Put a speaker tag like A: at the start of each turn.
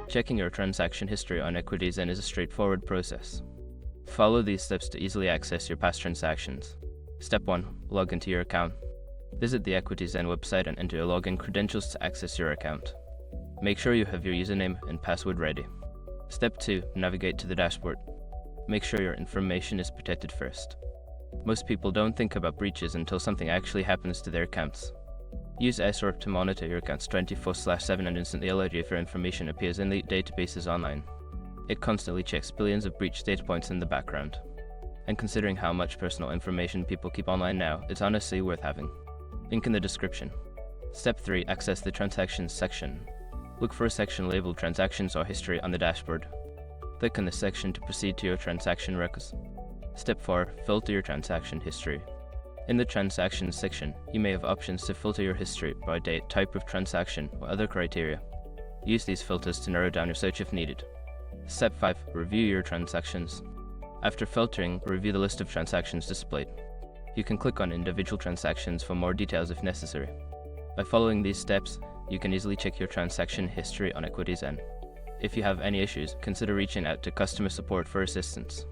A: Checking your transaction history on EquityZen is a straightforward process. Follow these steps to easily access your past transactions. Step 1. Log into your account. Visit the EquityZen website and enter your login credentials to access your account. Make sure you have your username and password ready. Step 2. Navigate to the dashboard. Make sure your information is protected first. Most people don't think about breaches until something actually happens to their accounts. Use SROP to monitor your accounts 24/7 and instantly alert you if your information appears in the databases online. It constantly checks billions of breach data points in the background. And considering how much personal information people keep online now, it's honestly worth having. Link in the description. Step 3. Access the Transactions section. Look for a section labeled Transactions or History on the dashboard. Click on this section to proceed to your transaction records. Step 4. Filter your transaction history. In the Transactions section, you may have options to filter your history by date, type of transaction, or other criteria. Use these filters to narrow down your search if needed. Step 5. Review your transactions. After filtering, review the list of transactions displayed. You can click on individual transactions for more details if necessary. By following these steps, you can easily check your transaction history on EquityZen. If you have any issues, consider reaching out to customer support for assistance.